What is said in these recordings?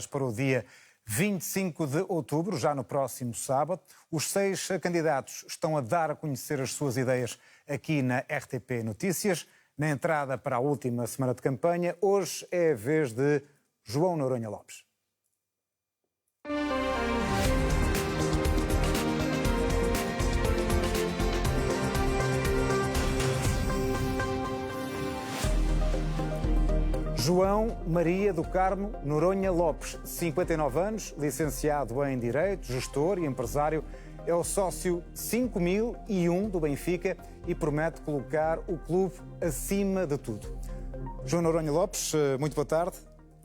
Para o dia 25 de outubro, já no próximo sábado, os 6 candidatos estão a dar a conhecer as suas ideias aqui na RTP Notícias. Na entrada para a última semana de campanha, hoje é a vez de João Noronha Lopes. João Maria do Carmo Noronha Lopes, 59 anos, licenciado em Direito, gestor e empresário, é o sócio 5001 do Benfica e promete colocar o clube acima de tudo. João Noronha Lopes, muito boa tarde.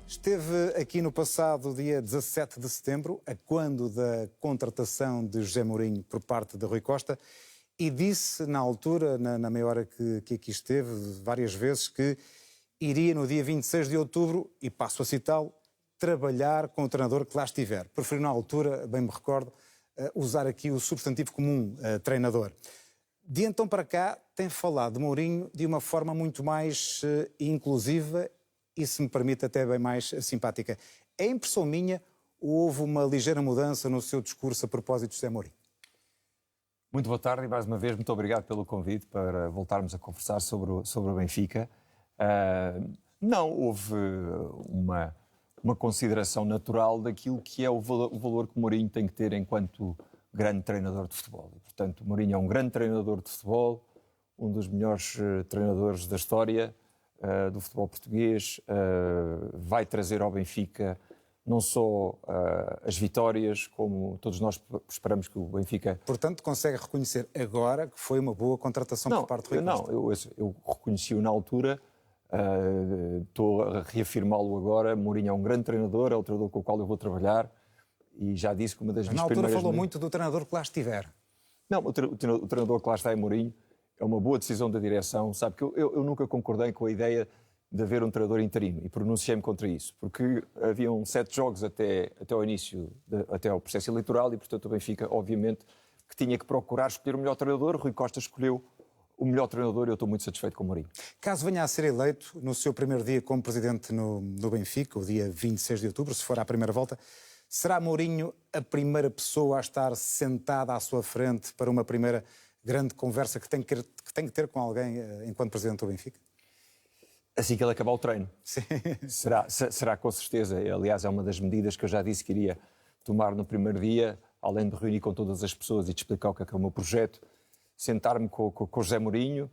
Esteve aqui no passado dia 17 de setembro, a quando da contratação de José Mourinho por parte de Rui Costa, e disse na altura, na meia hora que aqui esteve, várias vezes, que iria no dia 26 de outubro, e passo a citá-lo, trabalhar com o treinador que lá estiver. Preferiu na altura, bem me recordo, usar aqui o substantivo comum, treinador. De então para cá, tem falado de Mourinho de uma forma muito mais inclusiva e, se me permite, até bem mais simpática. É impressão minha ou houve uma ligeira mudança no seu discurso a propósito de José Mourinho? Muito boa tarde e, mais uma vez, muito obrigado pelo convite para voltarmos a conversar sobre o Benfica. Não houve uma consideração natural daquilo que é o valor que Mourinho tem que ter enquanto grande treinador de futebol. E, portanto, Mourinho é um grande treinador de futebol, um dos melhores treinadores da história do futebol português, vai trazer ao Benfica não só as vitórias, como todos nós esperamos que o Benfica... Portanto, consegue reconhecer agora que foi uma boa contratação por parte do Rui Costa? Não, eu reconheci-o na altura. Estou a reafirmá-lo agora. Mourinho é um grande treinador, é o treinador com o qual eu vou trabalhar e já disse que uma das minhas primeiras... Na altura falou muito do treinador que lá estiver. Não, o treinador que lá está é Mourinho, é uma boa decisão da direção. Sabe que eu nunca concordei com a ideia de haver um treinador interino e pronunciei-me contra isso, porque haviam 7 jogos até ao início, até ao processo eleitoral e, portanto, o Benfica, obviamente, que tinha que procurar escolher o melhor treinador. Rui Costa escolheu o melhor treinador e eu estou muito satisfeito com o Mourinho. Caso venha a ser eleito no seu primeiro dia como presidente no Benfica, o dia 26 de outubro, se for à primeira volta, será Mourinho a primeira pessoa a estar sentada à sua frente para uma primeira grande conversa que tem que ter com alguém enquanto presidente do Benfica? Assim que ele acabar o treino. Sim. Será com certeza. Aliás, é uma das medidas que eu já disse que iria tomar no primeiro dia, além de reunir com todas as pessoas e de explicar o que é o meu projeto, sentar-me com o José Mourinho,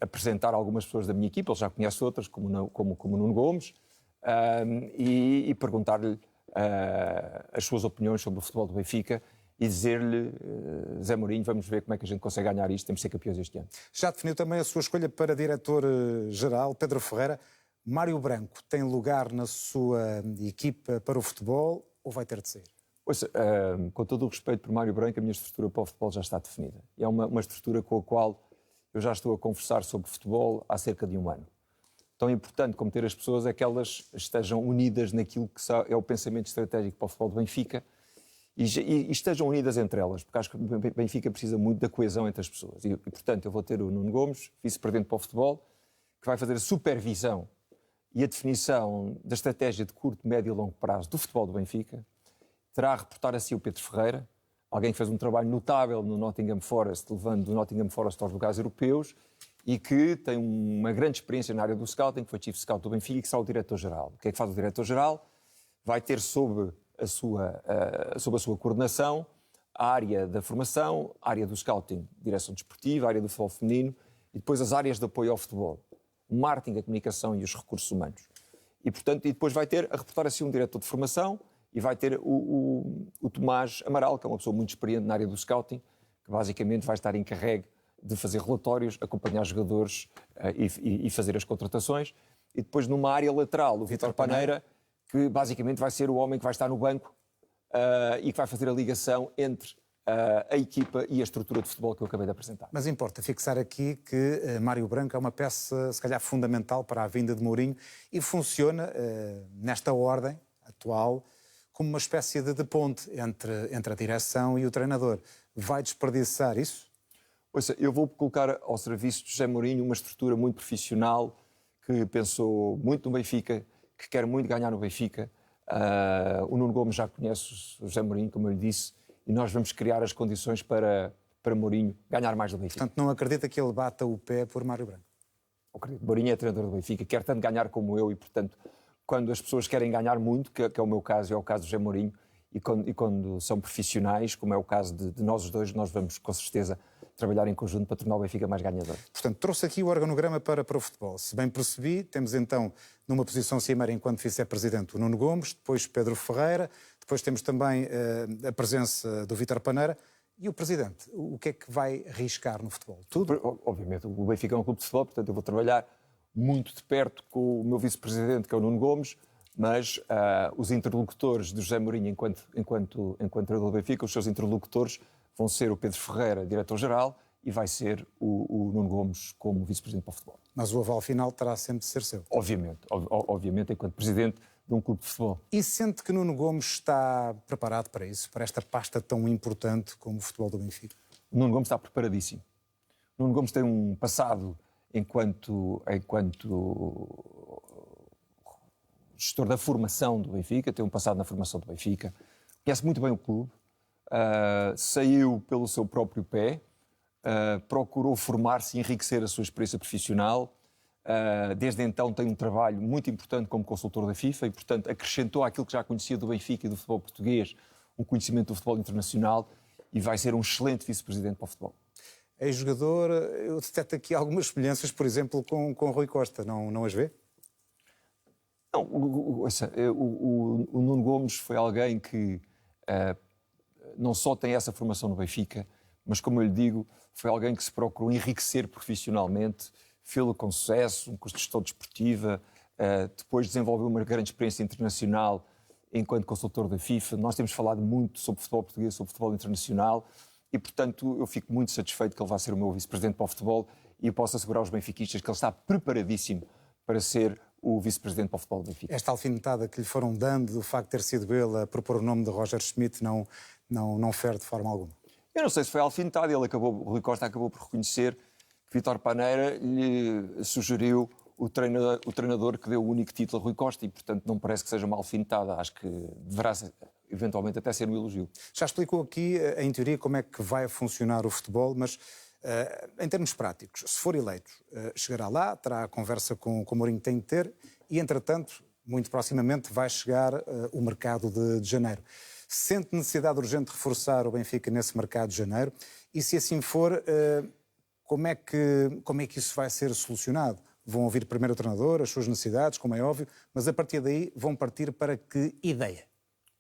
apresentar algumas pessoas da minha equipa, ele já conhece outras, como o Nuno Gomes, e perguntar-lhe as suas opiniões sobre o futebol do Benfica e dizer-lhe, José Mourinho, vamos ver como é que a gente consegue ganhar isto, temos de ser campeões este ano. Já definiu também a sua escolha para diretor-geral, Pedro Ferreira. Mário Branco tem lugar na sua equipa para o futebol ou vai ter de sair? Ouça, com todo o respeito por Mário Branco, a minha estrutura para o futebol já está definida. É uma estrutura com a qual eu já estou a conversar sobre futebol há cerca de 1 ano. Tão importante como ter as pessoas é que elas estejam unidas naquilo que é o pensamento estratégico para o futebol do Benfica e estejam unidas entre elas, porque acho que o Benfica precisa muito da coesão entre as pessoas. E portanto, eu vou ter o Nuno Gomes, vice-presidente para o futebol, que vai fazer a supervisão e a definição da estratégia de curto, médio e longo prazo do futebol do Benfica. Terá a reportar a si o Pedro Ferreira, alguém que fez um trabalho notável no Nottingham Forest, levando o Nottingham Forest aos lugares europeus e que tem uma grande experiência na área do scouting, que foi chief scout do Benfica e que será o diretor-geral. O que é que faz o diretor-geral? Vai ter sob a sua coordenação a área da formação, a área do scouting, direção desportiva, a área do futebol feminino e depois as áreas de apoio ao futebol, o marketing, a comunicação e os recursos humanos. E, portanto, depois vai ter a reportar a si um diretor de formação e vai ter o Tomás Amaral, que é uma pessoa muito experiente na área do scouting, que basicamente vai estar encarregue de fazer relatórios, acompanhar jogadores e fazer as contratações. E depois, numa área lateral, o Vítor Paneira, que basicamente vai ser o homem que vai estar no banco e que vai fazer a ligação entre a equipa e a estrutura de futebol que eu acabei de apresentar. Mas importa fixar aqui que Mário Branco é uma peça, se calhar, fundamental para a vinda de Mourinho e funciona, nesta ordem atual, como uma espécie de ponte entre a direção e o treinador. Vai desperdiçar isso? Ouça, eu vou colocar ao serviço de José Mourinho uma estrutura muito profissional, que pensou muito no Benfica, que quer muito ganhar no Benfica, O Nuno Gomes já conhece o José Mourinho, como eu lhe disse, e nós vamos criar as condições para Mourinho ganhar mais do Benfica. Portanto, não acredita que ele bata o pé por Mário Branco? Acredito. Mourinho é treinador do Benfica, quer tanto ganhar como eu e, portanto, quando as pessoas querem ganhar muito, que é o meu caso e é o caso do José Mourinho, e quando são profissionais, como é o caso de nós os dois, nós vamos com certeza trabalhar em conjunto para tornar o Benfica mais ganhador. Portanto, trouxe aqui o organograma para o futebol. Se bem percebi, temos então numa posição cimeira enquanto vice-presidente o Nuno Gomes, depois Pedro Ferreira, depois temos também a presença do Vítor Paneira. E o Presidente, o que é que vai arriscar no futebol? Tudo? Obviamente, o Benfica é um clube de futebol, portanto eu vou trabalhar muito de perto com o meu vice-presidente, que é o Nuno Gomes, mas os interlocutores de José Mourinho enquanto treinador do Benfica, os seus interlocutores vão ser o Pedro Ferreira, diretor-geral, e vai ser o Nuno Gomes como vice-presidente para o futebol. Mas o aval final terá sempre de ser seu? Obviamente, enquanto presidente de um clube de futebol. E sente que Nuno Gomes está preparado para isso, para esta pasta tão importante como o futebol do Benfica? O Nuno Gomes está preparadíssimo. O Nuno Gomes tem um passado enquanto gestor da formação do Benfica, tem um passado na formação do Benfica, conhece muito bem o clube, saiu pelo seu próprio pé, procurou formar-se e enriquecer a sua experiência profissional. Desde então tem um trabalho muito importante como consultor da FIFA e, portanto, acrescentou àquilo que já conhecia do Benfica e do futebol português um conhecimento do futebol internacional e vai ser um excelente vice-presidente para o futebol. Ex-jogador, eu detecto aqui algumas semelhanças, por exemplo, com Rui Costa, não as vê? Não, o Nuno Gomes foi alguém que não só tem essa formação no Benfica, mas, como eu lhe digo, foi alguém que se procurou enriquecer profissionalmente, fê-lo com sucesso, um curso de gestão desportiva, depois desenvolveu uma grande experiência internacional enquanto consultor da FIFA. Nós temos falado muito sobre futebol português, sobre futebol internacional e, portanto, eu fico muito satisfeito que ele vá ser o meu vice-presidente para o futebol e eu posso assegurar aos benfiquistas que ele está preparadíssimo para ser o vice-presidente para o futebol do Benfica. Esta alfinetada que lhe foram dando, do facto de ter sido ele a propor o nome de Roger Schmidt, não fere de forma alguma? Eu não sei se foi alfinetada, o Rui Costa acabou por reconhecer que Vítor Paneira lhe sugeriu o treinador que deu o único título a Rui Costa e, portanto, não parece que seja uma alfinetada. Acho que deverá, eventualmente, até ser um elogio. Já explicou aqui, em teoria, como é que vai funcionar o futebol, mas, em termos práticos, se for eleito, chegará lá, terá a conversa com o Mourinho que tem de ter e, entretanto, muito proximamente, vai chegar o mercado de janeiro. Sente necessidade urgente de reforçar o Benfica nesse mercado de janeiro? E, se assim for, como é que isso vai ser solucionado? Vão ouvir primeiro o treinador, as suas necessidades, como é óbvio, mas a partir daí vão partir para que ideia?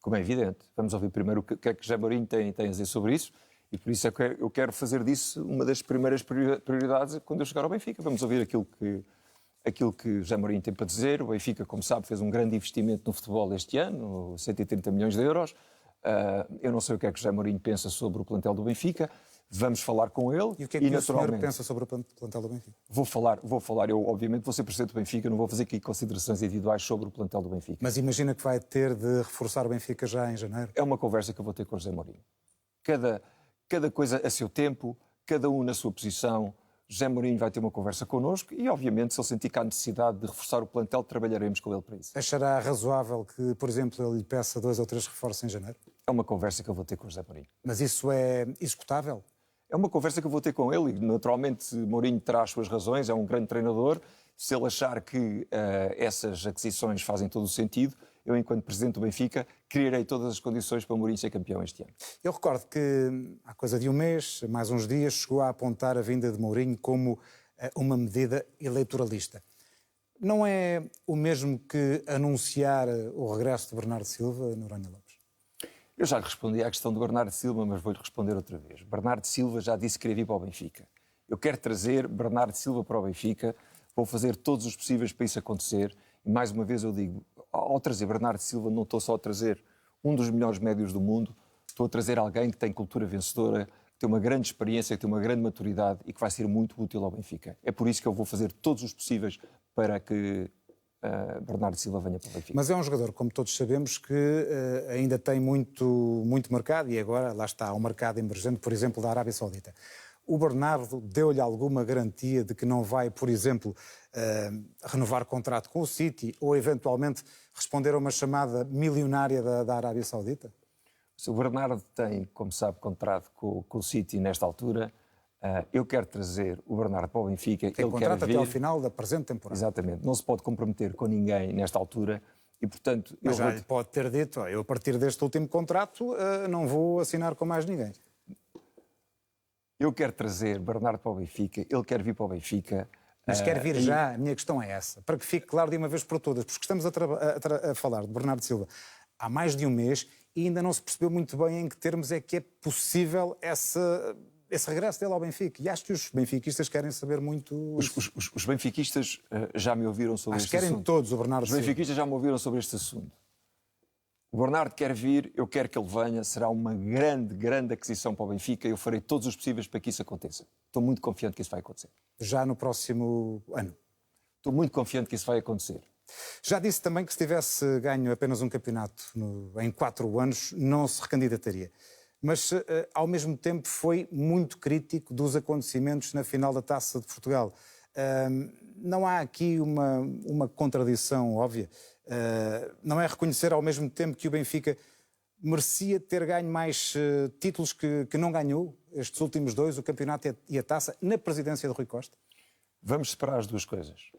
Como é evidente. Vamos ouvir primeiro o que é que José Mourinho tem a dizer sobre isso e por isso é que eu quero fazer disso uma das primeiras prioridades quando eu chegar ao Benfica. Vamos ouvir aquilo que José Mourinho tem para dizer. O Benfica, como sabe, fez um grande investimento no futebol este ano, 130 milhões de euros. Eu não sei o que é que José Mourinho pensa sobre o plantel do Benfica. Vamos falar com ele. E o que é que o senhor pensa sobre o plantel do Benfica? Vou falar. Eu, obviamente, vou ser presidente do Benfica, não vou fazer aqui considerações individuais sobre o plantel do Benfica. Mas imagina que vai ter de reforçar o Benfica já em janeiro? É uma conversa que eu vou ter com o José Mourinho. Cada coisa a seu tempo, cada um na sua posição. José Mourinho vai ter uma conversa connosco e, obviamente, se ele sentir que há necessidade de reforçar o plantel, trabalharemos com ele para isso. Achará razoável que, por exemplo, ele lhe peça 2 ou 3 reforços em janeiro? É uma conversa que eu vou ter com o José Mourinho. Mas isso é executável? É uma conversa que eu vou ter com ele e, naturalmente, Mourinho terá as suas razões, é um grande treinador. Se ele achar que essas aquisições fazem todo o sentido, eu, enquanto presidente do Benfica, criarei todas as condições para Mourinho ser campeão este ano. Eu recordo que, há coisa de um mês, mais uns dias, chegou a apontar a vinda de Mourinho como uma medida eleitoralista. Não é o mesmo que anunciar o regresso de Bernardo Silva, Noronha Lopes? Eu já lhe respondi à questão de Bernardo Silva, mas vou-lhe responder outra vez. Bernardo Silva já disse que queria vir para o Benfica. Eu quero trazer Bernardo Silva para o Benfica, vou fazer todos os possíveis para isso acontecer. E mais uma vez eu digo, ao trazer Bernardo Silva, não estou só a trazer um dos melhores médios do mundo, estou a trazer alguém que tem cultura vencedora, que tem uma grande experiência, que tem uma grande maturidade e que vai ser muito útil ao Benfica. É por isso que eu vou fazer todos os possíveis para que Bernardo Silva venha para o Benfica. Mas é um jogador, como todos sabemos, que ainda tem muito mercado e agora lá está, um mercado emergente, por exemplo, da Arábia Saudita. O Bernardo deu-lhe alguma garantia de que não vai, por exemplo, renovar contrato com o City ou eventualmente responder a uma chamada milionária da Arábia Saudita? Se o Bernardo tem, como sabe, contrato com o City nesta altura, eu quero trazer o Bernardo para o Benfica. Tem contrato até ao final da presente temporada. Exatamente. Não se pode comprometer com ninguém nesta altura e, portanto... Mas já lhe pode ter dito, eu a partir deste último contrato não vou assinar com mais ninguém. Eu quero trazer Bernardo para o Benfica, ele quer vir para o Benfica. Mas quer vir já, a minha questão é essa, para que fique claro de uma vez por todas, porque estamos a falar de Bernardo Silva há mais de um mês e ainda não se percebeu muito bem em que termos é que é possível esse regresso dele ao Benfica. E acho que os benfiquistas querem saber muito... Os benfiquistas já me ouviram sobre este assunto. Acho que querem todos o Bernardo Silva. Os benfiquistas já me ouviram sobre este assunto. O Bernardo quer vir, eu quero que ele venha, será uma grande aquisição para o Benfica, eu farei todos os possíveis para que isso aconteça. Estou muito confiante que isso vai acontecer. Já no próximo ano? Estou muito confiante que isso vai acontecer. Já disse também que se tivesse ganho apenas um campeonato em 4 anos, não se recandidataria. Mas, ao mesmo tempo, foi muito crítico dos acontecimentos na final da Taça de Portugal. Não há aqui uma contradição óbvia? Não é reconhecer ao mesmo tempo que o Benfica merecia ter ganho mais títulos que não ganhou, estes últimos 2, o campeonato e a taça, na presidência de Rui Costa? Vamos separar as duas coisas.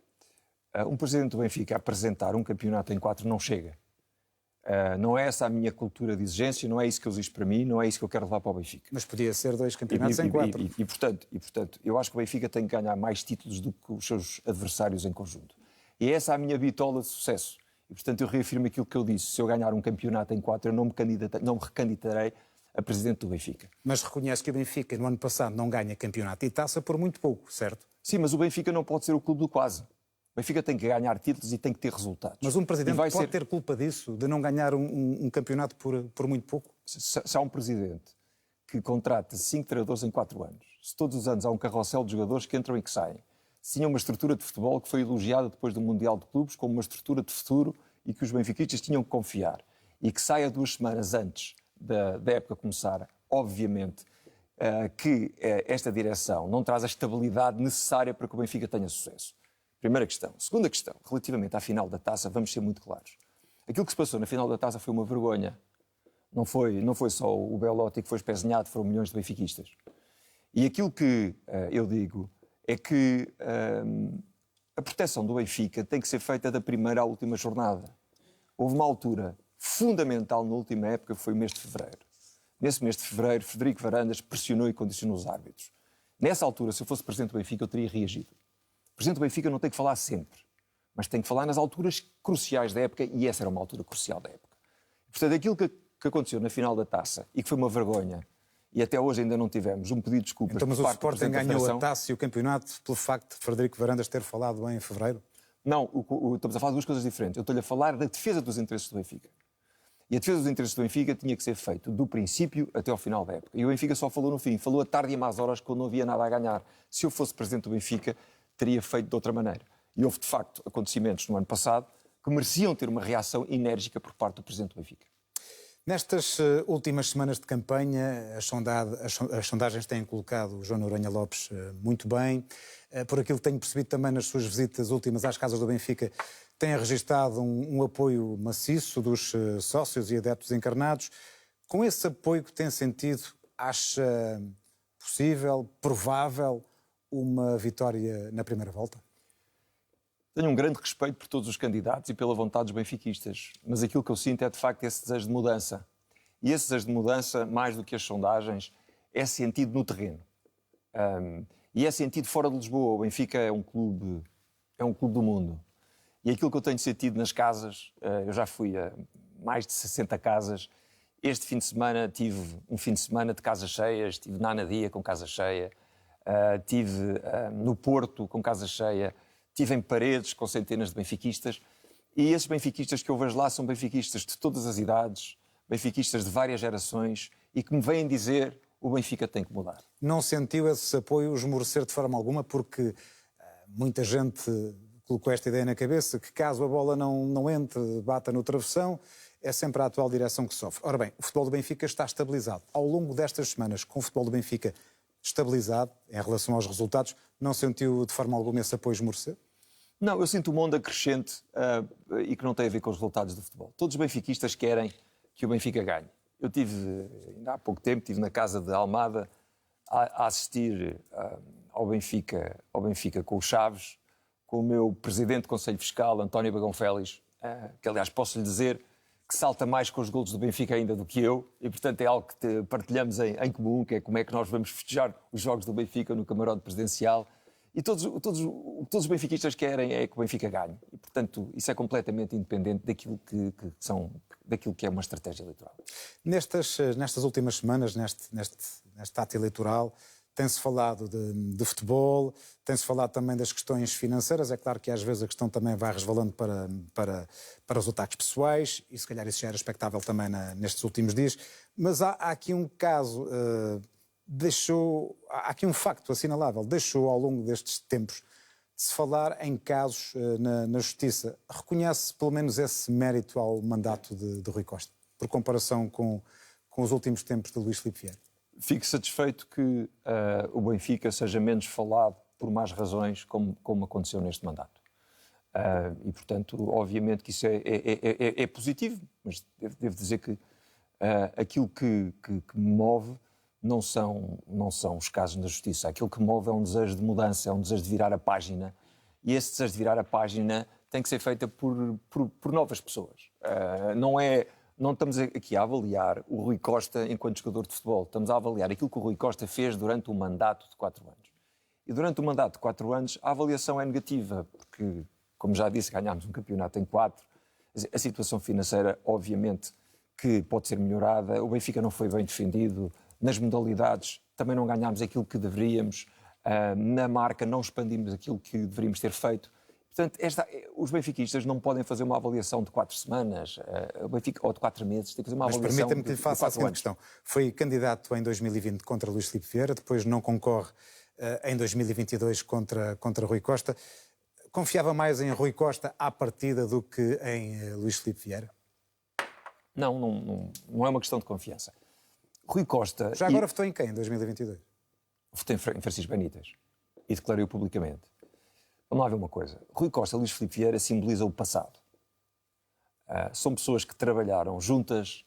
Um presidente do Benfica a apresentar um campeonato em 4 não chega. Não é essa a minha cultura de exigência, não é isso que eu exijo para mim, não é isso que eu quero levar para o Benfica. Mas podia ser 2 campeonatos em 4. E, portanto, eu acho que o Benfica tem que ganhar mais títulos do que os seus adversários em conjunto. E é essa a minha bitola de sucesso. E, portanto, eu reafirmo aquilo que eu disse. Se eu ganhar um campeonato em 4, eu não me recandidatarei a presidente do Benfica. Mas reconhece que o Benfica, no ano passado, não ganha campeonato e taça por muito pouco, certo? Sim, mas o Benfica não pode ser o clube do quase. O Benfica tem que ganhar títulos e tem que ter resultados. Mas um presidente pode ter culpa disso, de não ganhar um campeonato por muito pouco? Se há um presidente que contrata 5 treinadores em 4 anos, se todos os anos há um carrossel de jogadores que entram e que saem, se tinha uma estrutura de futebol que foi elogiada depois do Mundial de Clubes como uma estrutura de futuro e que os benfiquistas tinham que confiar, e que saia 2 semanas antes da época começar, obviamente que esta direção não traz a estabilidade necessária para que o Benfica tenha sucesso. Primeira questão. Segunda questão, relativamente à final da taça, vamos ser muito claros. Aquilo que se passou na final da taça foi uma vergonha. Não foi só o Belotti que foi espezinhado, foram milhões de benfiquistas. E aquilo que eu digo é que a proteção do Benfica tem que ser feita da primeira à última jornada. Houve uma altura fundamental na última época, que foi o mês de fevereiro. Nesse mês de fevereiro, Frederico Varandas pressionou e condicionou os árbitros. Nessa altura, se eu fosse presidente do Benfica, eu teria reagido. O presidente do Benfica não tem que falar sempre, mas tem que falar nas alturas cruciais da época, e essa era uma altura crucial da época. Portanto, aquilo que aconteceu na final da taça, e que foi uma vergonha, e até hoje ainda não tivemos um pedido de desculpas. Então, mas o Sporting ganhou a taça e o campeonato pelo facto de Frederico Varandas ter falado em fevereiro? Não, estamos a falar de duas coisas diferentes. Eu estou-lhe a falar da defesa dos interesses do Benfica. E a defesa dos interesses do Benfica tinha que ser feita do princípio até ao final da época. E o Benfica só falou no fim. Falou a tarde e a más horas, quando não havia nada a ganhar. Se eu fosse presidente do Benfica, teria feito de outra maneira. E houve, de facto, acontecimentos no ano passado que mereciam ter uma reação enérgica por parte do presidente do Benfica. Nestas últimas semanas de campanha, as sondagens têm colocado o João Noronha Lopes muito bem. Por aquilo que tenho percebido também nas suas visitas últimas às casas do Benfica, tem registado um apoio maciço dos sócios e adeptos encarnados. Com esse apoio que tem sentido, acha possível, provável, uma vitória na primeira volta? Tenho um grande respeito por todos os candidatos e pela vontade dos benfiquistas, mas aquilo que eu sinto é, de facto, esse desejo de mudança. E esse desejo de mudança, mais do que as sondagens, é sentido no terreno. E é sentido fora de Lisboa. O Benfica é um clube do mundo. E aquilo que eu tenho sentido nas casas, eu já fui a mais de 60 casas. Este fim de semana tive um fim de semana de casas cheias, estive na Anadia com casa cheia, estive no Porto com casa cheia, estive em Paredes com centenas de benfiquistas. E esses benfiquistas que eu vejo lá são benfiquistas de todas as idades, benfiquistas de várias gerações e que me vêm dizer: o Benfica tem que mudar. Não sentiu esse apoio esmorecer de forma alguma, porque muita gente colocou esta ideia na cabeça que caso a bola não entre, bata no travessão, é sempre a atual direção que sofre. Ora bem, o futebol do Benfica está estabilizado. Ao longo destas semanas, com o futebol do Benfica estabilizado em relação aos resultados? Não sentiu de forma alguma esse apoio esmorecer? Não, eu sinto uma onda crescente e que não tem a ver com os resultados do futebol. Todos os benfiquistas querem que o Benfica ganhe. Eu ainda há pouco tempo, estive na casa de Almada a assistir ao Benfica com o Chaves, com o meu presidente do Conselho Fiscal, António Bagão Félix, que aliás posso lhe dizer que salta mais com os golos do Benfica ainda do que eu, e portanto é algo que partilhamos em comum, que é como é que nós vamos festejar os jogos do Benfica no camarote presidencial. E todos os benfiquistas querem é que o Benfica ganhe. E, portanto, isso é completamente independente daquilo que é uma estratégia eleitoral. Nestas últimas semanas, neste ato eleitoral, tem-se falado de futebol, tem-se falado também das questões financeiras. É claro que às vezes a questão também vai resvalando para os ataques pessoais, e se calhar isso já era expectável também nestes últimos dias. Mas há aqui um caso... há aqui um facto assinalável. Deixou ao longo destes tempos de se falar em casos na Justiça. Reconhece pelo menos esse mérito ao mandato de Rui Costa, por comparação com os últimos tempos de Luís Filipe Vieira? Fico satisfeito que o Benfica seja menos falado por más razões, como aconteceu neste mandato. E, portanto, obviamente que isso é positivo, mas devo dizer que aquilo que me move não são os casos na Justiça. Aquilo que move é um desejo de mudança, é um desejo de virar a página. E esse desejo de virar a página tem que ser feito por novas pessoas. Não estamos aqui a avaliar o Rui Costa enquanto jogador de futebol. Estamos a avaliar aquilo que o Rui Costa fez durante um mandato de 4 anos. E durante um mandato de 4 anos a avaliação é negativa, porque, como já disse, ganhámos um campeonato em 4. A situação financeira, obviamente, que pode ser melhorada. O Benfica não foi bem defendido. Nas modalidades também não ganhámos aquilo que deveríamos, na marca não expandimos aquilo que deveríamos ter feito. Portanto, os benfiquistas não podem fazer uma avaliação de 4 semanas ou de 4 meses, tem que fazer uma avaliação. Mas permita-me que lhe faça a seguinte questão. Foi candidato em 2020 contra Luís Filipe Vieira, depois não concorre em 2022 contra Rui Costa. Confiava mais em Rui Costa à partida do que em Luís Filipe Vieira? Não é uma questão de confiança. Rui Costa... Já agora votou em quem, em 2022? Votei em Francisco Benítez e declarei-o publicamente. Vamos lá ver uma coisa. Rui Costa e Luís Filipe Vieira simbolizam o passado. São pessoas que trabalharam juntas,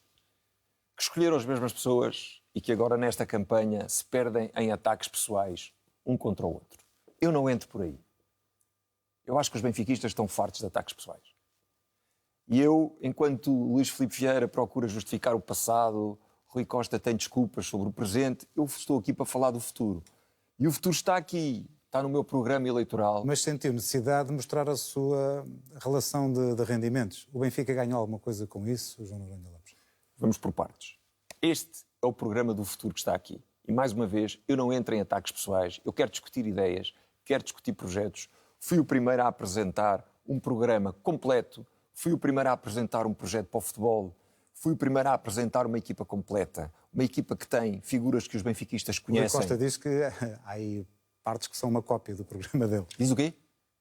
que escolheram as mesmas pessoas e que agora, nesta campanha, se perdem em ataques pessoais um contra o outro. Eu não entro por aí. Eu acho que os benfiquistas estão fartos de ataques pessoais. E eu, enquanto Luís Filipe Vieira procura justificar o passado... Rui Costa tem desculpas sobre o presente, eu estou aqui para falar do futuro. E o futuro está aqui, está no meu programa eleitoral. Mas sentiu necessidade de mostrar a sua relação de rendimentos. O Benfica ganhou alguma coisa com isso, João Noronha Lopes? Vamos por partes. Este é o programa do futuro que está aqui. E, mais uma vez, eu não entro em ataques pessoais. Eu quero discutir ideias, quero discutir projetos. Fui o primeiro a apresentar um programa completo. Fui o primeiro a apresentar um projeto para o futebol. Fui o primeiro a apresentar uma equipa completa, uma equipa que tem figuras que os benfiquistas conhecem. O Rui Costa diz que há aí partes que são uma cópia do programa dele. Diz o quê?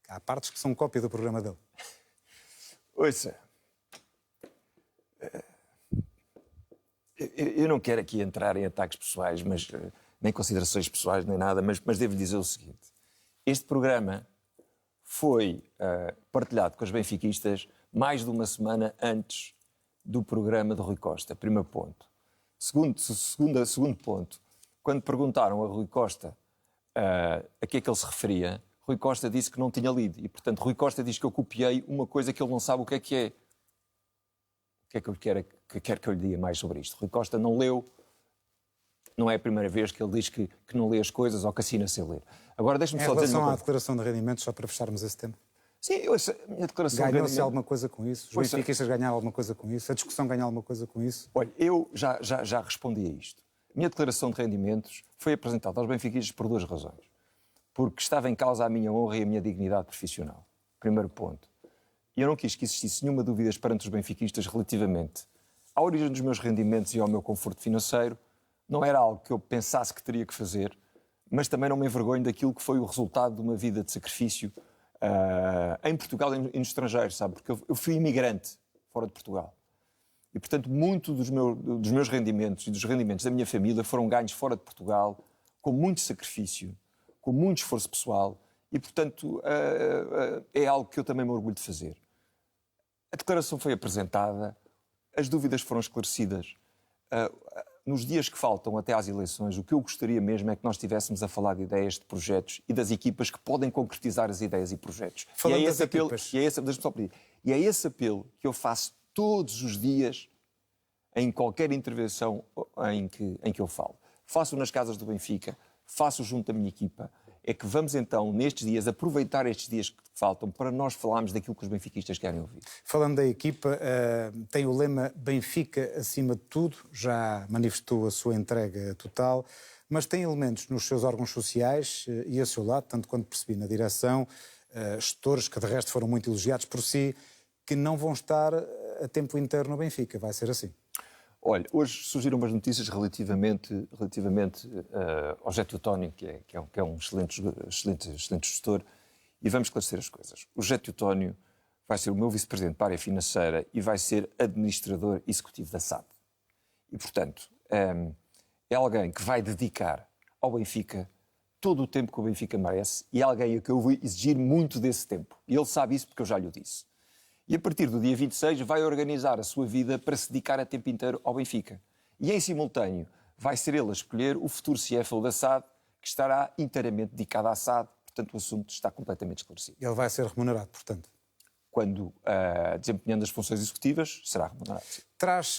Há partes que são cópia do programa dele. Ouça, eu não quero aqui entrar em ataques pessoais, nem considerações pessoais, nem nada, mas devo dizer o seguinte. Este programa foi partilhado com os benfiquistas mais de uma semana antes do programa de Rui Costa, primeiro ponto. Segundo ponto, quando perguntaram a Rui Costa a que é que ele se referia, Rui Costa disse que não tinha lido. E, portanto, Rui Costa diz que eu copiei uma coisa que ele não sabe o que é que é. O que é que eu quero que eu lhe diga mais sobre isto? Rui Costa não leu, não é a primeira vez que ele diz que não lê as coisas ou que assina sem ler. Agora, deixa-me só dizer... Em relação à declaração de rendimentos, só para fecharmos esse tema. Sim, a minha declaração de rendimentos... Ganhou-se alguma coisa com isso? Os benfiquistas ganharam alguma coisa com isso? A discussão ganhou alguma coisa com isso? Olha, eu já respondi a isto. A minha declaração de rendimentos foi apresentada aos benfiquistas por 2 razões. Porque estava em causa a minha honra e a minha dignidade profissional. Primeiro ponto. E eu não quis que existisse nenhuma dúvida perante os benfiquistas relativamente à origem dos meus rendimentos e ao meu conforto financeiro. Não era algo que eu pensasse que teria que fazer, mas também não me envergonho daquilo que foi o resultado de uma vida de sacrifício em Portugal e no estrangeiro, sabe? Porque eu fui imigrante fora de Portugal. E, portanto, muito dos meus rendimentos e dos rendimentos da minha família foram ganhos fora de Portugal, com muito sacrifício, com muito esforço pessoal e, portanto, é algo que eu também me orgulho de fazer. A declaração foi apresentada, as dúvidas foram esclarecidas. Nos dias que faltam até às eleições, o que eu gostaria mesmo é que nós estivéssemos a falar de ideias, de projetos e das equipas que podem concretizar as ideias e projetos. Falando das equipas. E é esse apelo que eu faço todos os dias em qualquer intervenção em que eu falo. Faço nas casas do Benfica, faço junto da minha equipa. É que vamos então, nestes dias, aproveitar estes dias que faltam para nós falarmos daquilo que os benfiquistas querem ouvir. Falando da equipa, tem o lema Benfica acima de tudo, já manifestou a sua entrega total, mas tem elementos nos seus órgãos sociais e a seu lado, tanto quanto percebi na direção, gestores que de resto foram muito elogiados por si, que não vão estar a tempo inteiro no Benfica, vai ser assim. Olha, hoje surgiram umas notícias relativamente ao José Teutónio, que é um excelente gestor, e vamos esclarecer as coisas. O José Teutónio vai ser o meu vice-presidente para a área financeira e vai ser administrador executivo da SAD. E, portanto, é alguém que vai dedicar ao Benfica todo o tempo que o Benfica merece e é alguém a que eu vou exigir muito desse tempo. E ele sabe isso porque eu já lhe disse. E a partir do dia 26 vai organizar a sua vida para se dedicar a tempo inteiro ao Benfica. E em simultâneo vai ser ele a escolher o futuro CFO da SAD, que estará inteiramente dedicado à SAD, portanto o assunto está completamente esclarecido. Ele vai ser remunerado, portanto? Quando desempenhando as funções executivas, será remunerado. Traz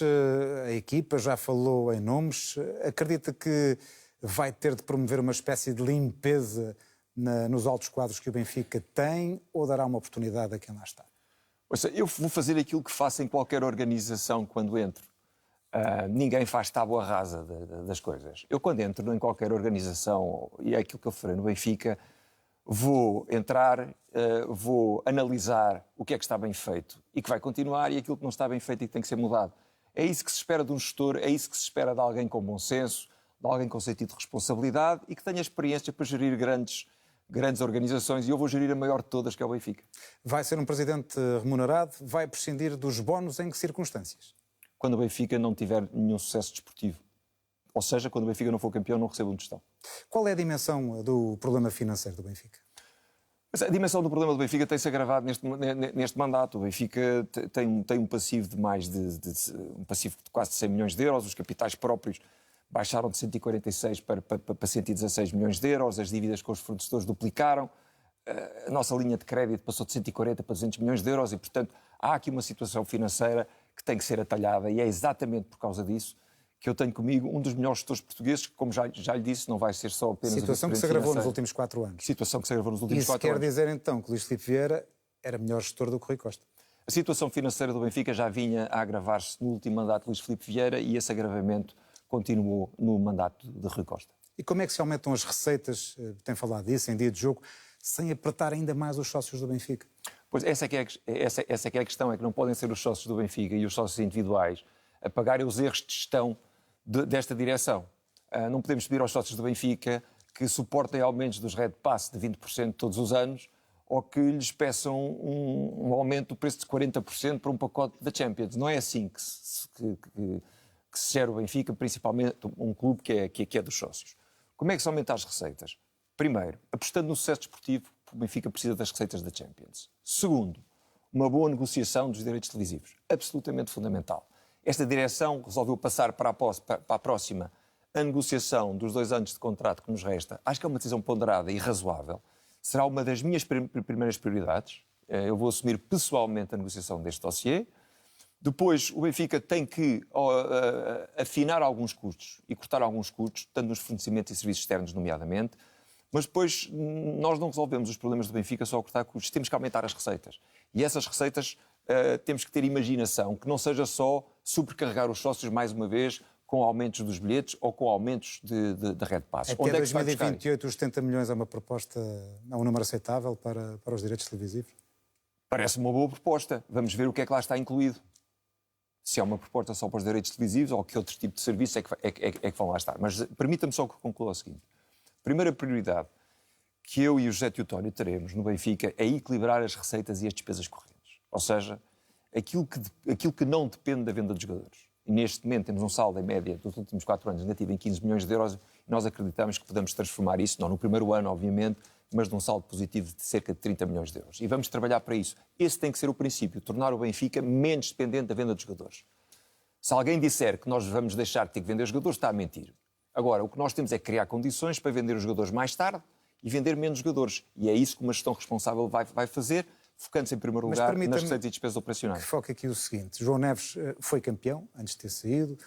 a equipa, já falou em nomes, acredita que vai ter de promover uma espécie de limpeza nos altos quadros que o Benfica tem ou dará uma oportunidade a quem lá está? Eu vou fazer aquilo que faço em qualquer organização quando entro. Ninguém faz tábua rasa das coisas. Eu, quando entro em qualquer organização, e é aquilo que eu farei no Benfica, vou entrar, vou analisar o que é que está bem feito e que vai continuar e aquilo que não está bem feito e que tem que ser mudado. É isso que se espera de um gestor, é isso que se espera de alguém com bom senso, de alguém com sentido de responsabilidade e que tenha experiência para gerir grandes organizações, e eu vou gerir a maior de todas, que é o Benfica. Vai ser um presidente remunerado? Vai prescindir dos bónus em que circunstâncias? Quando o Benfica não tiver nenhum sucesso desportivo. Ou seja, quando o Benfica não for campeão, não recebe um tostão. Qual é a dimensão do problema financeiro do Benfica? Mas a dimensão do problema do Benfica tem-se agravado neste mandato. O Benfica tem um passivo de um passivo de quase 100 milhões de euros, os capitais próprios baixaram de 146 para 116 milhões de euros, as dívidas com os fornecedores duplicaram, a nossa linha de crédito passou de 140 para 200 milhões de euros e, portanto, há aqui uma situação financeira que tem que ser atalhada e é exatamente por causa disso que eu tenho comigo um dos melhores gestores portugueses, que, como já lhe disse, não vai ser só apenas... Situação que se agravou nos últimos 4 anos. Situação que se agravou nos últimos 4 anos. Isso quer dizer, então, que Luís Filipe Vieira era melhor gestor do que Rui Costa? A situação financeira do Benfica já vinha a agravar-se no último mandato de Luís Filipe Vieira e esse agravamento continuou no mandato de Rui Costa. E como é que se aumentam as receitas, tem falado disso, em dia de jogo, sem apertar ainda mais os sócios do Benfica? Pois essa é que é a questão, é que não podem ser os sócios do Benfica e os sócios individuais a pagarem os erros de gestão desta direção. Não podemos pedir aos sócios do Benfica que suportem aumentos dos Red Pass de 20% todos os anos ou que lhes peçam um aumento do preço de 40% para um pacote da Champions. Não é assim que se gera o Benfica, principalmente um clube que é dos sócios. Como é que se aumenta as receitas? Primeiro, apostando no sucesso desportivo, o Benfica precisa das receitas da Champions. Segundo, uma boa negociação dos direitos televisivos. Absolutamente fundamental. Esta direção resolveu passar para a próxima a negociação dos 2 anos de contrato que nos resta. Acho que é uma decisão ponderada e razoável. Será uma das minhas primeiras prioridades. Eu vou assumir pessoalmente a negociação deste dossiê. Depois, o Benfica tem que afinar alguns custos e cortar alguns custos, tanto nos fornecimentos e serviços externos, nomeadamente. Mas depois nós não resolvemos os problemas do Benfica só a cortar custos. Temos que aumentar as receitas. E essas receitas temos que ter imaginação, que não seja só sobrecarregar os sócios mais uma vez com aumentos dos bilhetes ou com aumentos de Red Pass. Até 2028 os 70 milhões é uma proposta, é um número aceitável para os direitos televisivos? Parece uma boa proposta. Vamos ver o que é que lá está incluído. Se é uma proposta só para os direitos televisivos ou que outro tipo de serviço é que vão lá estar. Mas permita-me só que conclua o seguinte. A primeira prioridade que eu e o José Teutónio teremos no Benfica é equilibrar as receitas e as despesas correntes. Ou seja, aquilo que não depende da venda de jogadores. e neste momento temos um saldo em média dos últimos 4 anos negativo em 15 milhões de euros, e nós acreditamos que podemos transformar isso, não no primeiro ano, obviamente, mas num saldo positivo de cerca de 30 milhões de euros. E vamos trabalhar para isso. Esse tem que ser o princípio, tornar o Benfica menos dependente da venda de jogadores. Se alguém disser que nós vamos deixar de ter que vender os jogadores, está a mentir. Agora, o que nós temos é criar condições para vender os jogadores mais tarde e vender menos jogadores. E é isso que uma gestão responsável vai fazer, focando-se em primeiro lugar nas receitas e despesas operacionais. Que foca aqui o seguinte: João Neves foi campeão antes de ter saído,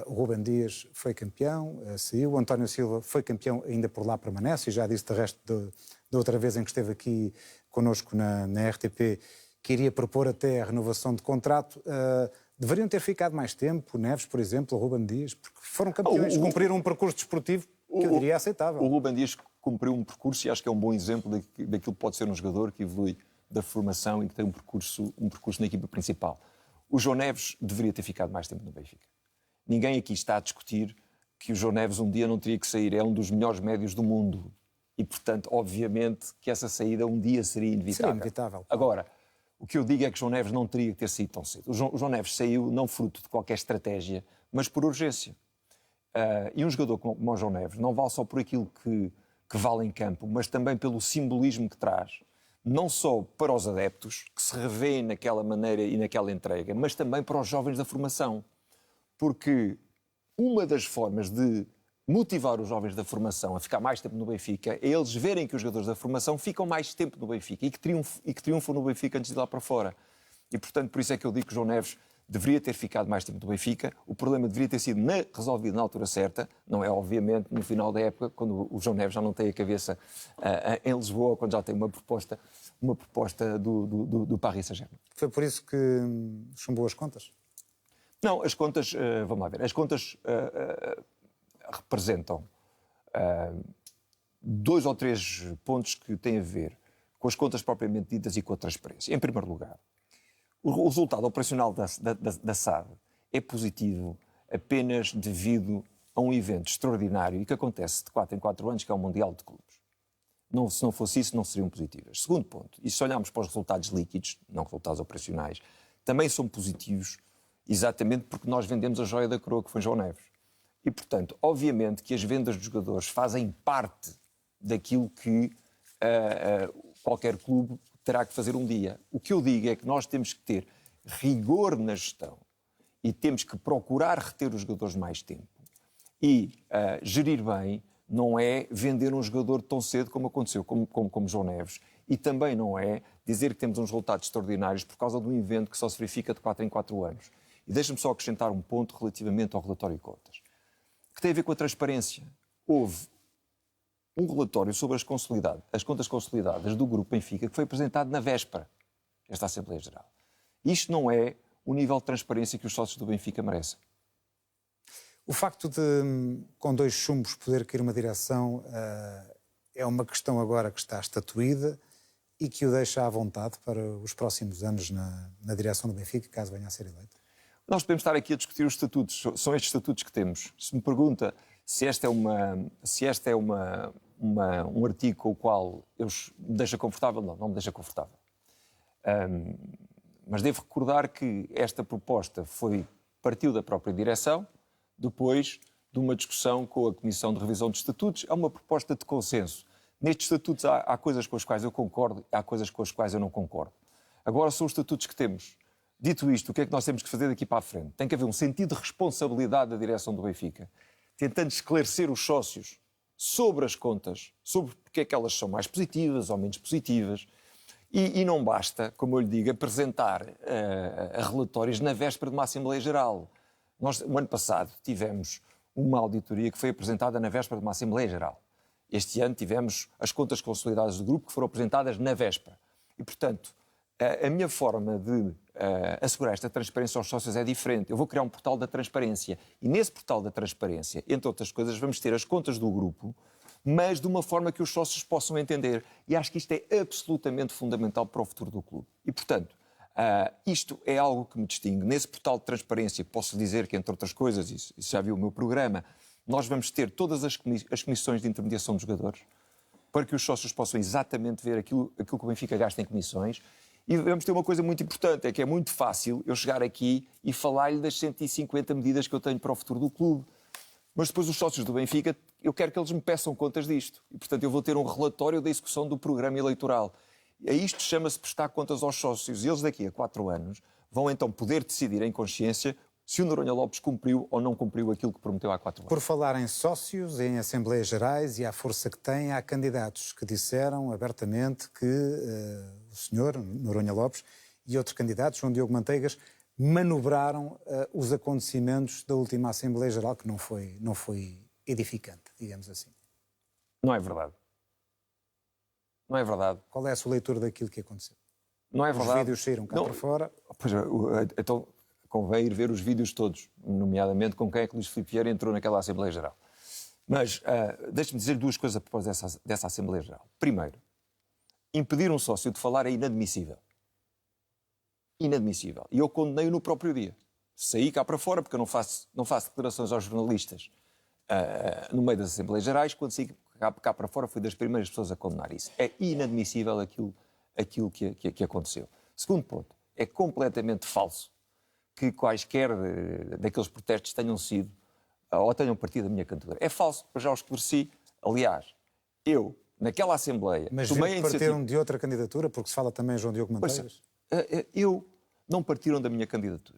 o Rúben Dias foi campeão, saiu, o António Silva foi campeão, ainda por lá permanece, e já disse de resto da outra vez em que esteve aqui connosco na RTP que iria propor até a renovação de contrato. Deveriam ter ficado mais tempo, o Neves, por exemplo, o Rúben Dias, porque foram campeões, cumpriram um percurso desportivo que eu diria aceitável. O Rúben Dias cumpriu um percurso e acho que é um bom exemplo daquilo que pode ser um jogador que evolui da formação e que tem um percurso na equipa principal. O João Neves deveria ter ficado mais tempo no Benfica. Ninguém aqui está a discutir que o João Neves um dia não teria que sair. É um dos melhores médios do mundo. E, portanto, obviamente que essa saída um dia seria inevitável. Seria inevitável. Agora, o que eu digo é que João Neves não teria que ter saído tão cedo. O João Neves saiu não fruto de qualquer estratégia, mas por urgência. E um jogador como o João Neves não vale só por aquilo que vale em campo, mas também pelo simbolismo que traz. Não só para os adeptos, que se revêem naquela maneira e naquela entrega, mas também para os jovens da formação. Porque uma das formas de motivar os jovens da formação a ficar mais tempo no Benfica é eles verem que os jogadores da formação ficam mais tempo no Benfica e que triunfam no Benfica antes de ir lá para fora. E, portanto, por isso é que eu digo que o João Neves deveria ter ficado mais tempo no Benfica. O problema deveria ter sido resolvido na altura certa, não é, obviamente, no final da época, quando o João Neves já não tem a cabeça em Lisboa, quando já tem uma proposta do Paris Saint-Germain. Foi por isso que chumbou as contas? Não, as contas, vamos lá ver, as contas representam 2 ou 3 pontos que têm a ver com as contas propriamente ditas e com a transparência. Em primeiro lugar, o resultado operacional da SAD é positivo apenas devido a um evento extraordinário e que acontece de 4 em 4 anos, que é o Mundial de Clubes. Se não fosse isso, não seriam positivas. Segundo ponto, e se olharmos para os resultados líquidos, não resultados operacionais, também são positivos exatamente porque nós vendemos a joia da coroa, que foi João Neves. E, portanto, obviamente que as vendas dos jogadores fazem parte daquilo que qualquer clube terá que fazer um dia. O que eu digo é que nós temos que ter rigor na gestão e temos que procurar reter os jogadores mais tempo. E gerir bem não é vender um jogador tão cedo como aconteceu, como João Neves. E também não é dizer que temos uns resultados extraordinários por causa de um evento que só se verifica de 4 em 4 anos. E deixa-me só acrescentar um ponto relativamente ao relatório de contas, que tem a ver com a transparência. Houve um relatório sobre as contas consolidadas do Grupo Benfica que foi apresentado na véspera desta Assembleia Geral. Isto não é o nível de transparência que os sócios do Benfica merecem. O facto de, com 2 chumbos, poder cair uma direção é uma questão agora que está estatuída e que o deixa à vontade para os próximos anos na direção do Benfica, caso venha a ser eleito? Nós podemos estar aqui a discutir os estatutos, são estes estatutos que temos. Se me pergunta se este é um artigo com o qual me deixa confortável, não me deixa confortável. Mas devo recordar que esta proposta partiu da própria direção, depois de uma discussão com a Comissão de Revisão de Estatutos. É uma proposta de consenso. Nestes estatutos há coisas com as quais eu concordo, há coisas com as quais eu não concordo. Agora são os estatutos que temos. Dito isto, o que é que nós temos que fazer daqui para a frente? Tem que haver um sentido de responsabilidade da direção do Benfica, tentando esclarecer os sócios sobre as contas, sobre porque é que elas são mais positivas ou menos positivas. E não basta, como eu lhe digo, apresentar relatórios na véspera de uma Assembleia Geral. Nós, o ano passado, tivemos uma auditoria que foi apresentada na véspera de uma Assembleia Geral. Este ano tivemos as contas consolidadas do grupo que foram apresentadas na véspera. E, portanto, a minha forma de assegurar esta transparência aos sócios é diferente. Eu vou criar um portal da transparência. E nesse portal da transparência, entre outras coisas, vamos ter as contas do grupo, mas de uma forma que os sócios possam entender. E acho que isto é absolutamente fundamental para o futuro do clube. E, portanto, isto é algo que me distingue. Nesse portal de transparência, posso dizer que, entre outras coisas, isso já viu o meu programa, nós vamos ter todas as comissões de intermediação dos jogadores, para que os sócios possam exatamente ver aquilo que o Benfica gasta em comissões E vamos ter uma coisa muito importante, é que é muito fácil eu chegar aqui e falar-lhe das 150 medidas que eu tenho para o futuro do clube. Mas depois os sócios do Benfica, eu quero que eles me peçam contas disto. E, portanto, eu vou ter um relatório da execução do programa eleitoral. E isto chama-se prestar contas aos sócios. E eles daqui a 4 anos vão então poder decidir em consciência se o Noronha Lopes cumpriu ou não cumpriu aquilo que prometeu há 4 anos. Por falar em sócios, em Assembleias Gerais e à força que têm, há candidatos que disseram abertamente que o senhor Noronha Lopes e outros candidatos, João Diogo Manteigas, manobraram os acontecimentos da última Assembleia Geral, que não foi edificante, digamos assim. Não é verdade. Não é verdade. Qual é a sua leitura daquilo que aconteceu? Não é verdade. Os vídeos saíram cá para fora. Pois, então convém ir ver os vídeos todos, nomeadamente com quem é que Luís Filipe Vieira entrou naquela Assembleia Geral. Mas deixe-me dizer 2 coisas após dessa Assembleia Geral. Primeiro, impedir um sócio de falar é inadmissível. Inadmissível. E eu condenei-o no próprio dia. Saí cá para fora, porque eu não faço declarações aos jornalistas no meio das Assembleias Gerais. Quando saí cá para fora, fui das primeiras pessoas a condenar isso. É inadmissível aquilo que aconteceu. Segundo ponto, é completamente falso que quaisquer daqueles protestos tenham sido ou tenham partido da minha candidatura. É falso, eu já os esclareci. Aliás, eu, naquela Assembleia... Mas partiram de outra candidatura, porque se fala também João Diogo Manteigas? Não partiram da minha candidatura.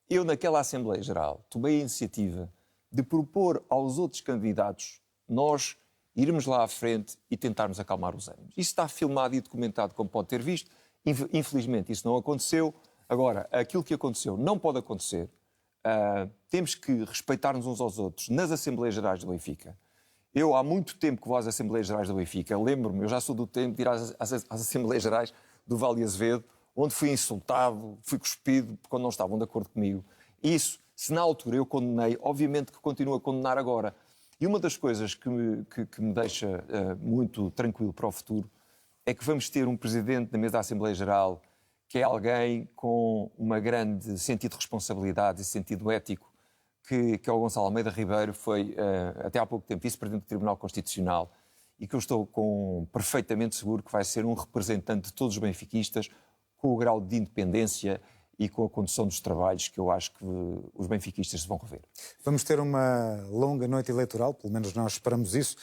Eu, naquela Assembleia Geral, tomei a iniciativa de propor aos outros candidatos nós irmos lá à frente e tentarmos acalmar os ânimos. Isso está filmado e documentado, como pode ter visto. Infelizmente, isso não aconteceu. Agora, aquilo que aconteceu não pode acontecer. Temos que respeitar-nos uns aos outros nas Assembleias Gerais do Benfica. Eu, há muito tempo que vou às Assembleias Gerais do Benfica, lembro-me, eu já sou do tempo de ir às Assembleias Gerais do Vale Azevedo, onde fui insultado, fui cuspido quando não estavam de acordo comigo. Isso, se na altura eu condenei, obviamente que continuo a condenar agora. E uma das coisas que me deixa muito tranquilo para o futuro é que vamos ter um presidente da mesa da Assembleia Geral que é alguém com uma grande sentido de responsabilidade e sentido ético, que é o Gonçalo Almeida Ribeiro, foi até há pouco tempo vice-presidente do Tribunal Constitucional e que eu estou perfeitamente seguro que vai ser um representante de todos os benfiquistas com o grau de independência e com a condução dos trabalhos que eu acho que os benfiquistas se vão rever. Vamos ter uma longa noite eleitoral, pelo menos nós esperamos isso.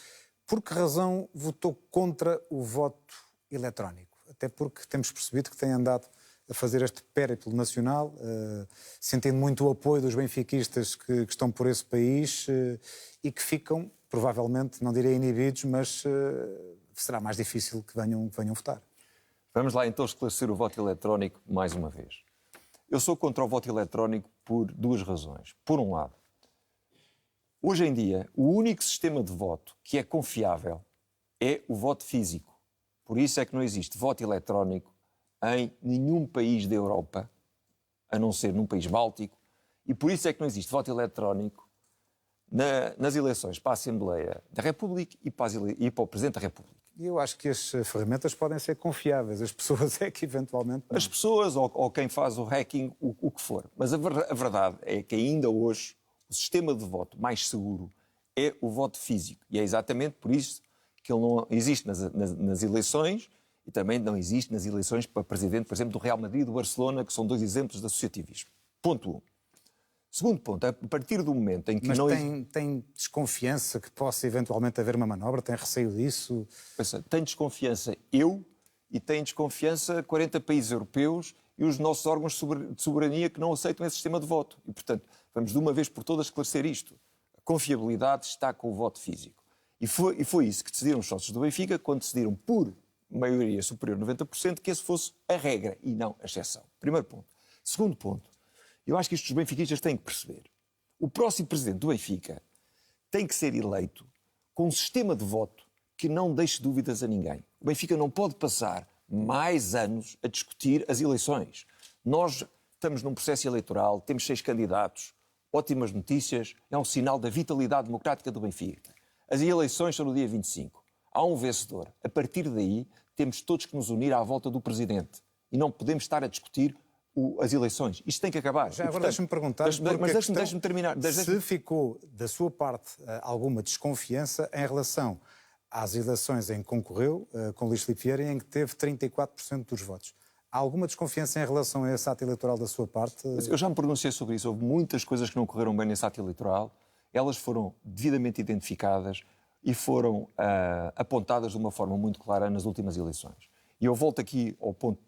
Por que razão votou contra o voto eletrónico? Até porque temos percebido que tem andado a fazer este périplo nacional, sentindo muito o apoio dos benfiquistas que estão por esse país e que ficam, provavelmente, não direi inibidos, mas será mais difícil que venham votar. Vamos lá então esclarecer o voto eletrónico mais uma vez. Eu sou contra o voto eletrónico por 2 razões. Por um lado, hoje em dia, o único sistema de voto que é confiável é o voto físico. Por isso é que não existe voto eletrónico em nenhum país da Europa, a não ser num país báltico, e por isso é que não existe voto eletrónico nas eleições para a Assembleia da República e para o Presidente da República. E eu acho que as ferramentas podem ser confiáveis, as pessoas é que eventualmente não. As pessoas ou quem faz o hacking, o que for. Mas a verdade é que ainda hoje o sistema de voto mais seguro é o voto físico. E é exatamente por isso que ele não existe nas eleições e também não existe nas eleições para presidente, por exemplo, do Real Madrid e do Barcelona, que são 2 exemplos de associativismo. Ponto 1. Segundo ponto, a partir do momento em que Mas tem desconfiança que possa eventualmente haver uma manobra? Tem receio disso? Tem desconfiança eu e tem desconfiança 40 países europeus e os nossos órgãos de soberania que não aceitam esse sistema de voto. E, portanto, vamos de uma vez por todas esclarecer isto. A confiabilidade está com o voto físico. E foi isso que decidiram os sócios do Benfica quando decidiram por maioria superior a 90% que esse fosse a regra e não a exceção. Primeiro ponto. Segundo ponto. Eu acho que isto os benfiquistas têm que perceber. O próximo presidente do Benfica tem que ser eleito com um sistema de voto que não deixe dúvidas a ninguém. O Benfica não pode passar mais anos a discutir as eleições. Nós estamos num processo eleitoral, temos 6 candidatos, ótimas notícias, é um sinal da vitalidade democrática do Benfica. As eleições são no dia 25. Há um vencedor. A partir daí, temos todos que nos unir à volta do presidente. E não podemos estar a discutir as eleições. Isto tem que acabar. Já agora deixa-me perguntar... Mas deixa-me terminar. Se ficou, da sua parte, alguma desconfiança em relação às eleições em que concorreu, com Luís Filipe Vieira, em que teve 34% dos votos. Há alguma desconfiança em relação a esse ato eleitoral da sua parte? Eu já me pronunciei sobre isso. Houve muitas coisas que não correram bem nesse ato eleitoral. Elas foram devidamente identificadas e foram apontadas de uma forma muito clara nas últimas eleições. E eu volto aqui ao ponto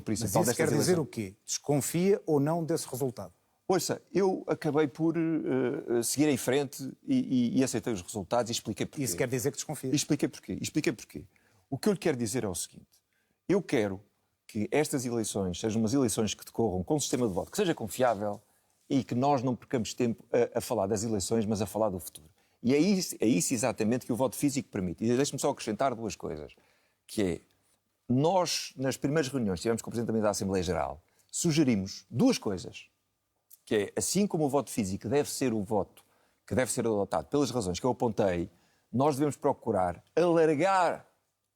principal Mas isso quer dizer o quê? Desconfia ou não desse resultado? Ouça, eu acabei por seguir em frente e aceitei os resultados e expliquei porquê. Isso quer dizer que desconfia? Expliquei porquê. O que eu lhe quero dizer é o seguinte. Eu quero que estas eleições sejam umas eleições que decorram com um sistema de voto que seja confiável e que nós não percamos tempo a falar das eleições, mas a falar do futuro. E é isso exatamente que o voto físico permite. E deixe-me só acrescentar duas coisas, que é, nós, nas primeiras reuniões que tivemos com o Presidente da Assembleia Geral, sugerimos duas coisas, que é, assim como o voto físico deve ser o voto que deve ser adotado pelas razões que eu apontei, nós devemos procurar alargar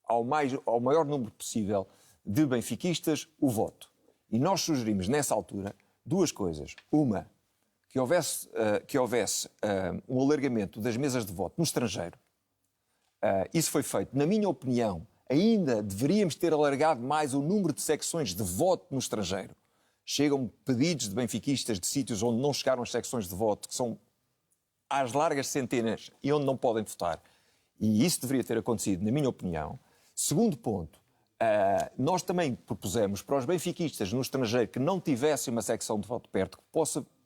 ao maior número possível de benfiquistas o voto. E nós sugerimos, nessa altura, duas coisas. Uma, que houvesse um alargamento das mesas de voto no estrangeiro. Isso foi feito. Na minha opinião, ainda deveríamos ter alargado mais o número de secções de voto no estrangeiro. Chegam pedidos de benfiquistas de sítios onde não chegaram as secções de voto, que são às largas centenas e onde não podem votar. E isso deveria ter acontecido, na minha opinião. Segundo ponto, nós também propusemos para os benfiquistas no estrangeiro que não tivessem uma secção de voto perto, que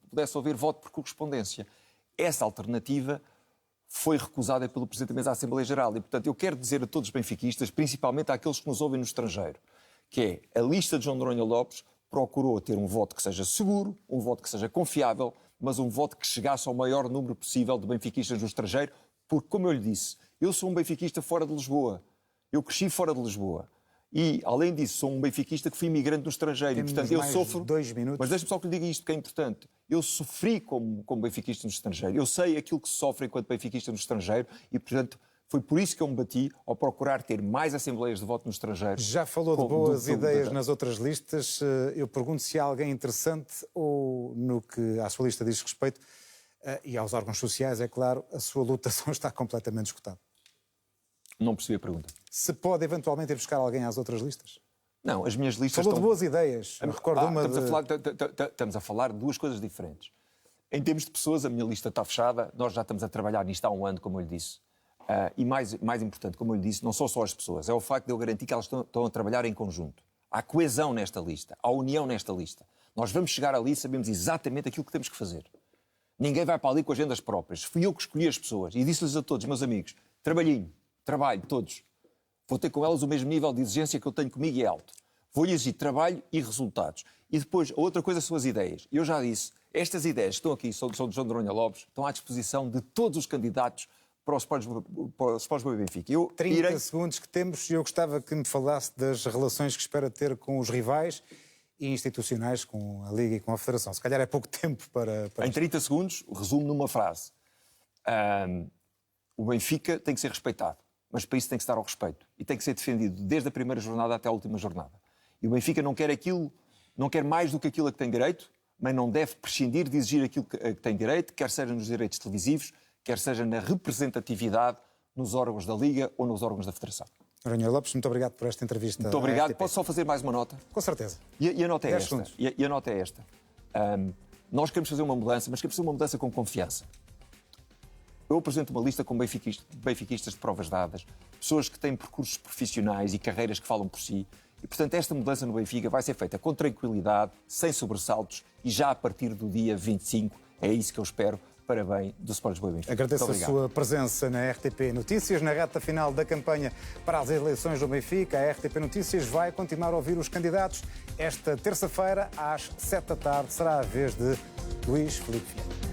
pudesse haver voto por correspondência. Essa alternativa foi recusada pelo Presidente da Mesa da Assembleia Geral. E, portanto, eu quero dizer a todos os benfiquistas, principalmente àqueles que nos ouvem no estrangeiro, que é a lista de João Noronha Lopes procurou ter um voto que seja seguro, um voto que seja confiável, mas um voto que chegasse ao maior número possível de benfiquistas no estrangeiro, porque, como eu lhe disse, eu sou um benfiquista fora de Lisboa. Eu cresci fora de Lisboa. E, além disso, sou um benfiquista que fui imigrante no estrangeiro. Temos e, portanto, eu mais sofro... 2 minutos. Mas deixe-me só que lhe diga isto, que é importante. Eu sofri como benfiquista no estrangeiro. Eu sei aquilo que se sofre enquanto benfiquista no estrangeiro e, portanto, foi por isso que eu me bati ao procurar ter mais assembleias de voto no estrangeiro. Já falou de boas ideias nas outras listas. Eu pergunto se há alguém interessante ou, no que à sua lista diz respeito, e aos órgãos sociais, é claro, a sua lutação está completamente esgotada. Não percebi a pergunta. Se pode eventualmente ir buscar alguém às outras listas? Não, as minhas listas Falou de boas ideias. Estamos a falar de duas coisas diferentes. Em termos de pessoas, a minha lista está fechada. Nós já estamos a trabalhar nisto há um ano, como eu lhe disse. E mais importante, como eu lhe disse, não são só as pessoas. É o facto de eu garantir que elas estão a trabalhar em conjunto. Há coesão nesta lista. Há união nesta lista. Nós vamos chegar ali e sabemos exatamente aquilo que temos que fazer. Ninguém vai para ali com agendas próprias. Fui eu que escolhi as pessoas. E disse-lhes a todos, meus amigos, trabalho, todos. Vou ter com elas o mesmo nível de exigência que eu tenho comigo e é alto. Vou-lhe exigir trabalho e resultados. E depois, a outra coisa são as ideias. Eu já disse, estas ideias que estão aqui, são de João Noronha Lopes, estão à disposição de todos os candidatos para o Sport Lisboa e Benfica. 30 segundos que temos e eu gostava que me falasse das relações que espera ter com os rivais e institucionais, com a Liga e com a Federação. Se calhar é pouco tempo para Em 30 segundos, resumo numa frase. O Benfica tem que ser respeitado, mas para isso tem que estar ao respeito. E tem que ser defendido desde a primeira jornada até a última jornada. E o Benfica não quer mais do que aquilo a que tem direito, mas não deve prescindir de exigir aquilo a que tem direito, quer seja nos direitos televisivos, quer seja na representatividade nos órgãos da Liga ou nos órgãos da Federação. Noronha Lopes, muito obrigado por esta entrevista. Muito obrigado. Posso só fazer mais uma nota? Com certeza. E a nota é esta. E a nota é esta. Nós queremos fazer uma mudança, mas queremos fazer uma mudança com confiança. Eu apresento uma lista com benfiquistas de provas dadas, pessoas que têm percursos profissionais e carreiras que falam por si. E, portanto, esta mudança no Benfica vai ser feita com tranquilidade, sem sobressaltos e já a partir do dia 25. É isso que eu espero para bem do Sport Lisboa e Benfica. Agradeço a sua presença na RTP Notícias, na reta final da campanha para as eleições do Benfica. A RTP Notícias vai continuar a ouvir os candidatos. Esta terça-feira, às 7 da tarde, será a vez de Luís Filipe Vieira.